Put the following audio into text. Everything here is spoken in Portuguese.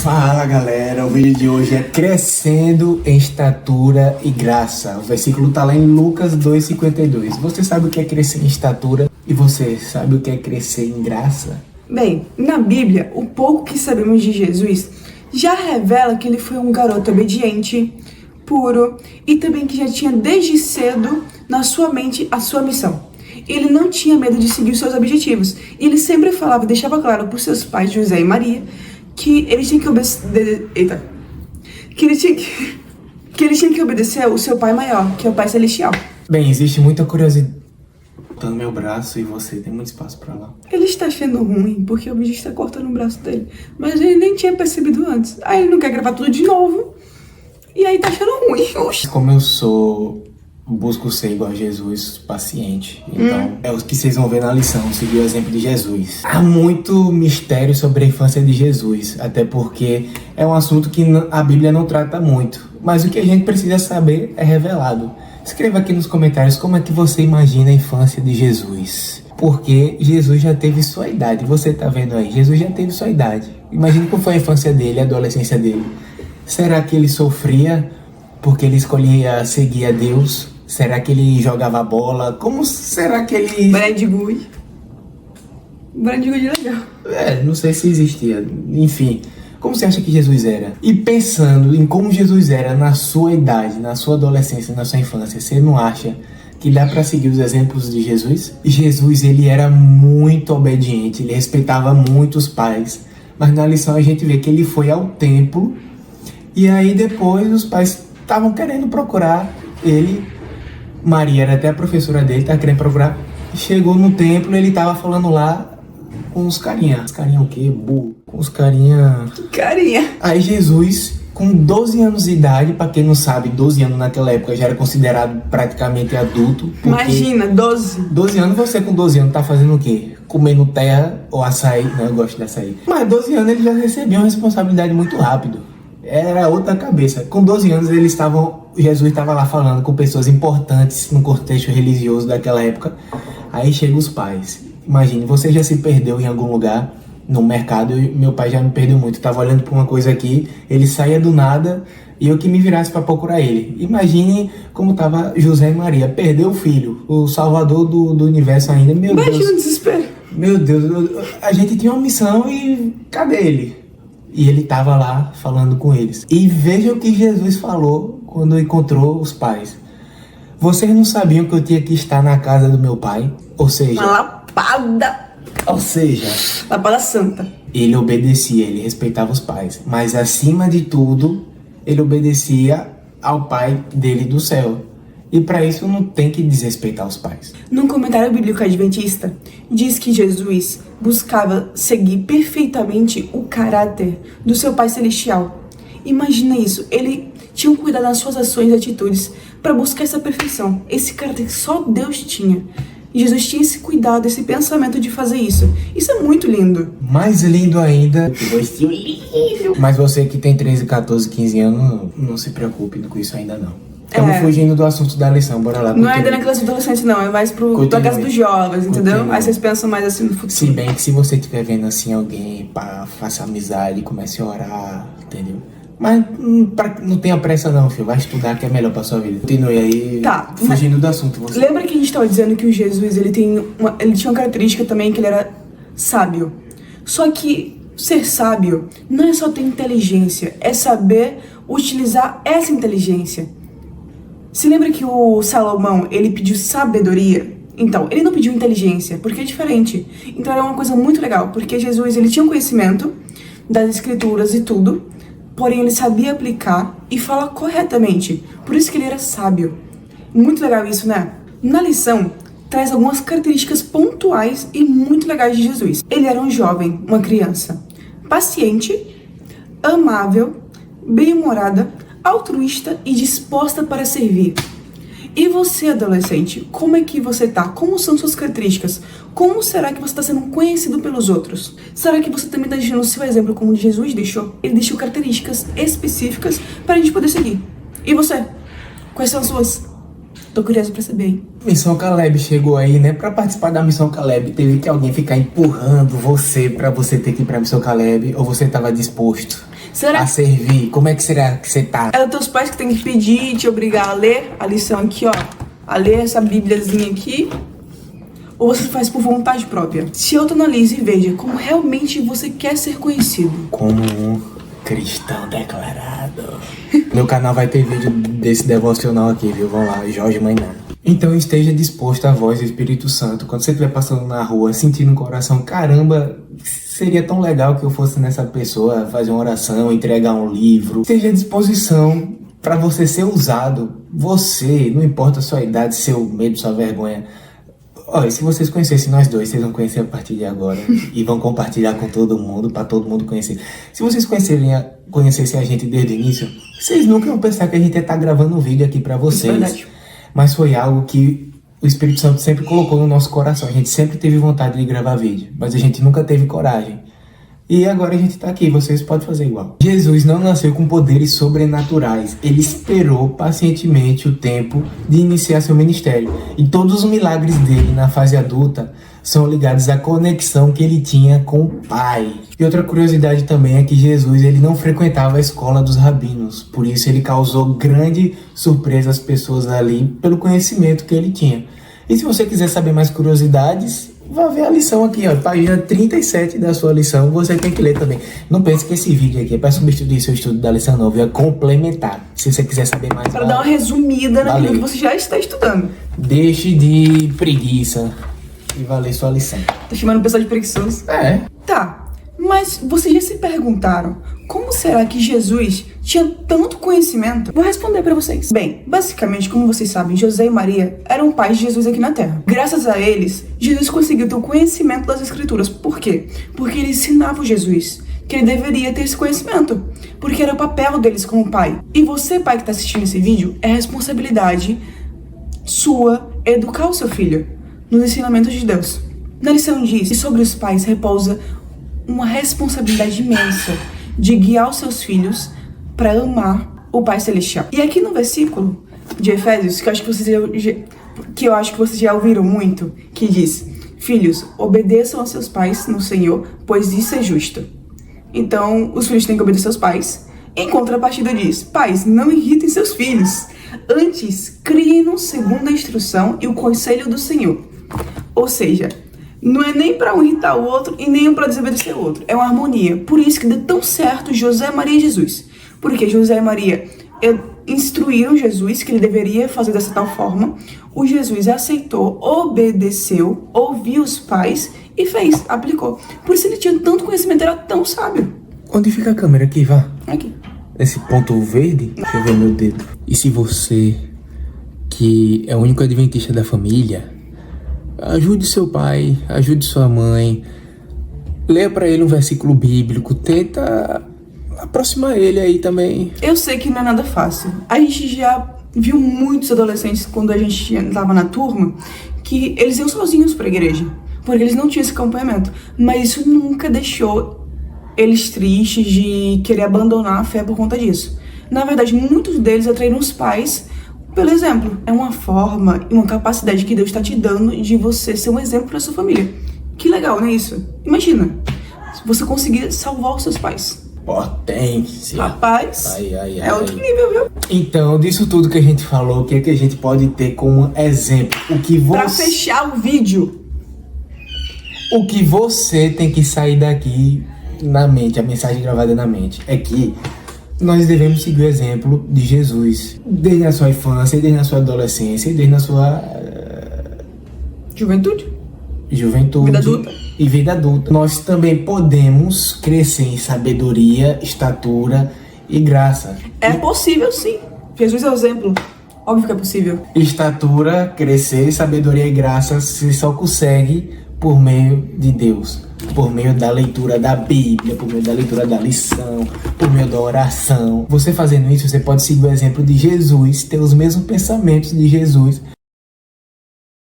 Fala galera, o vídeo de hoje é crescendo em estatura e graça. O versículo está lá em Lucas 2,52. Você sabe o que é crescer em estatura e você sabe o que é crescer em graça? Bem, na Bíblia, o pouco que sabemos de Jesus já revela que ele foi um garoto obediente, puro e também que já tinha desde cedo na sua mente a sua missão. Ele não tinha medo de seguir os seus objetivos. Ele sempre falava e deixava claro para os seus pais, José e Maria, que ele tinha que obedecer. Que ele tinha que obedecer o seu pai maior, que é o Pai Celestial. Bem, existe muita curiosidade no meu braço e você tem muito espaço pra lá. Ele está achando ruim porque o bicho está cortando o braço dele. Mas ele nem tinha percebido antes. Aí ele não quer gravar tudo de novo. E aí tá achando ruim. Oxi. Como eu busco ser igual a Jesus, paciente. Então, é o que vocês vão ver na lição, seguir o exemplo de Jesus. Há muito mistério sobre a infância de Jesus, até porque é um assunto que a Bíblia não trata muito. Mas o que a gente precisa saber é revelado. Escreva aqui nos comentários como é que você imagina a infância de Jesus. Porque Jesus já teve sua idade, você tá vendo aí, Jesus já teve sua idade. Imagine como foi a infância dele, a adolescência dele. Será que ele sofria porque ele escolhia seguir a Deus? Será que ele jogava bola? Como será que ele... Brad Good legal. Não sei se existia. Enfim, como você acha que Jesus era? E pensando em como Jesus era na sua idade, na sua adolescência, na sua infância, você não acha que dá para seguir os exemplos de Jesus? Jesus, ele era muito obediente, ele respeitava muito os pais. Mas na lição a gente vê que ele foi ao templo e aí depois os pais estavam querendo procurar ele. Maria era até a professora dele, tá querendo procurar. Chegou no templo, ele tava falando lá com os carinha. Os carinha o quê? Burro. Com os carinha... Carinha. Aí Jesus, com 12 anos de idade, pra quem não sabe, 12 anos naquela época já era considerado praticamente adulto. Imagina, 12. 12 anos, você com 12 anos tá fazendo o quê? Comendo terra ou açaí? Não, eu gosto de açaí. Mas 12 anos ele já recebia uma responsabilidade muito rápido. Era outra cabeça. Com 12 anos Jesus estava lá falando com pessoas importantes no contexto religioso daquela época. Aí chegam os pais. Imagine, você já se perdeu em algum lugar no mercado. Meu pai já me perdeu muito. Estava olhando para uma coisa aqui, ele saía do nada e eu que me virasse para procurar ele. Imagine como estava José e Maria. Perdeu o filho, o salvador do universo ainda. Meu Imagina Deus. o desespero. Meu Deus, a gente tinha uma missão e cadê ele? E ele estava lá falando com eles. E veja o que Jesus falou quando encontrou os pais. Vocês não sabiam que eu tinha que estar na casa do meu pai? Ou seja... Uma lapada. Lapada santa. Ele obedecia, ele respeitava os pais. Mas acima de tudo, ele obedecia ao pai dele do céu. E para isso não tem que desrespeitar os pais. Num comentário bíblico adventista, diz que Jesus buscava seguir perfeitamente o caráter do seu Pai Celestial. Imagina isso, ele tinha um cuidado nas suas ações e atitudes para buscar essa perfeição, esse caráter que só Deus tinha. E Jesus tinha esse cuidado, esse pensamento de fazer isso. Isso é muito lindo. Mais lindo ainda, mas você que tem 13, 14, 15 anos, não se preocupe com isso ainda não. Estamos fugindo do assunto da lição, bora lá. Não é ainda na classe de adolescente não, é mais pra casa dos jovens, entendeu? Aí vocês pensam mais assim no futuro. Se bem que se você estiver vendo assim alguém, faça amizade, comece a orar, entendeu? Mas não tenha pressa não, filho, vai estudar que é melhor pra sua vida. Continue aí, fugindo do assunto. Você. Lembra que a gente estava dizendo que o Jesus, ele tinha uma característica também, que ele era sábio. Só que ser sábio não é só ter inteligência, é saber utilizar essa inteligência. Se lembra que o Salomão, ele pediu sabedoria? Então, ele não pediu inteligência, porque é diferente. Então era uma coisa muito legal, porque Jesus, ele tinha um conhecimento das escrituras e tudo, porém ele sabia aplicar e falar corretamente. Por isso que ele era sábio. Muito legal isso, né? Na lição, traz algumas características pontuais e muito legais de Jesus. Ele era um jovem, uma criança, paciente, amável, bem-humorada, altruísta e disposta para servir. E você, adolescente, como é que você tá? Como são suas características? Como será que você está sendo conhecido pelos outros? Será que você também está deixando o seu exemplo como Jesus deixou? Ele deixou características específicas para a gente poder seguir. E você? Quais são as suas? Tô curiosa pra saber, hein? Missão Caleb chegou aí, né? Pra participar da Missão Caleb, teve que alguém ficar empurrando você pra você ter que ir pra Missão Caleb, ou você tava disposto? a servir? Como é que será que você tá? É os teus pais que tem que pedir e te obrigar a ler a lição aqui, ó. A ler essa bíbliazinha aqui. Ou você faz por vontade própria? Se autoanalise e veja como realmente você quer ser conhecido. Como um cristão declarado. Meu canal vai ter vídeo desse devocional aqui, viu? Vão lá, Jorge Mainan. Então esteja disposto à voz do Espírito Santo. Quando você estiver passando na rua, sentindo no coração, caramba, seria tão legal que eu fosse nessa pessoa, fazer uma oração, entregar um livro. Esteja à disposição para você ser usado. Você, não importa a sua idade, seu medo, sua vergonha. Olha, se vocês conhecessem nós dois, vocês vão conhecer a partir de agora e vão compartilhar com todo mundo, para todo mundo conhecer. Se vocês conhecessem a gente desde o início, vocês nunca iam pensar que a gente ia estar gravando um vídeo aqui para vocês. É verdade. Mas foi algo que o Espírito Santo sempre colocou no nosso coração. A gente sempre teve vontade de gravar vídeo, mas a gente nunca teve coragem. E agora a gente tá aqui, vocês podem fazer igual. Jesus não nasceu com poderes sobrenaturais. Ele esperou pacientemente o tempo de iniciar seu ministério. E todos os milagres dele na fase adulta são ligados à conexão que ele tinha com o Pai. E outra curiosidade também é que Jesus ele não frequentava a escola dos rabinos. Por isso ele causou grande surpresa às pessoas ali pelo conhecimento que ele tinha. E se você quiser saber mais curiosidades, vá ver a lição aqui, ó, página 37 da sua lição, você tem que ler também. Não pense que esse vídeo aqui é para substituir seu estudo da lição nova, é complementar. Se você quiser saber mais... Para dar uma resumida naquilo que você já está estudando. Deixe de preguiça e vá ler sua lição. Tá chamando o pessoal de preguiçoso? É. Tá, mas vocês já se perguntaram como será que Jesus tinha tanto conhecimento? Vou responder pra vocês. Bem, basicamente, como vocês sabem, José e Maria eram pais de Jesus aqui na Terra. Graças a eles, Jesus conseguiu ter o conhecimento das Escrituras. Por quê? Porque eles ensinavam Jesus que ele deveria ter esse conhecimento, porque era o papel deles como pai. E você, pai que tá assistindo esse vídeo, é responsabilidade sua educar o seu filho nos ensinamentos de Deus. Na lição diz que sobre os pais repousa uma responsabilidade imensa de guiar os seus filhos para amar o Pai Celestial. E aqui no versículo de Efésios, que eu acho que vocês já ouviram muito, que diz: filhos, obedeçam aos seus pais no Senhor, pois isso é justo. Então, os filhos têm que obedecer aos pais. Em contrapartida diz: pais, não irritem seus filhos. Antes, criem-nos segundo a instrução e o conselho do Senhor. Ou seja, não é nem para um irritar o outro e nem um para desobedecer o outro. É uma harmonia. Por isso que deu tão certo José, Maria e Jesus. Porque José e Maria instruíram Jesus que ele deveria fazer dessa tal forma. O Jesus aceitou, obedeceu, ouviu os pais e fez, aplicou. Por isso ele tinha tanto conhecimento, era tão sábio. Onde fica a câmera aqui, vá? Aqui. Nesse ponto verde? Deixa eu ver meu dedo. E se você, que é o único adventista da família, ajude seu pai, ajude sua mãe, leia para ele um versículo bíblico, tenta aproximar ele aí também. Eu sei que não é nada fácil. A gente já viu muitos adolescentes quando a gente estava na turma que eles iam sozinhos para a igreja, porque eles não tinham esse acompanhamento. Mas isso nunca deixou eles tristes de querer abandonar a fé por conta disso. Na verdade, muitos deles atraíram os pais pelo exemplo. É uma forma e uma capacidade que Deus está te dando de você ser um exemplo para sua família. Que legal, não é isso? Imagina, se você conseguir salvar os seus pais. Potência. Rapaz, é outro nível, viu? Então, disso tudo que a gente falou, o que é que a gente pode ter como exemplo? O que você... Pra fechar o vídeo. O que você tem que sair daqui na mente, a mensagem gravada na mente, é que nós devemos seguir o exemplo de Jesus. Desde a sua infância, desde a sua adolescência, desde a sua... Juventude. Vida adulta. E vida adulta. Nós também podemos crescer em sabedoria, estatura e graça. É possível, sim. Jesus é o exemplo. Óbvio que é possível. Estatura, crescer, sabedoria e graça se só consegue por meio de Deus. Por meio da leitura da Bíblia, por meio da leitura da lição, por meio da oração. Você fazendo isso, você pode seguir o exemplo de Jesus, ter os mesmos pensamentos de Jesus.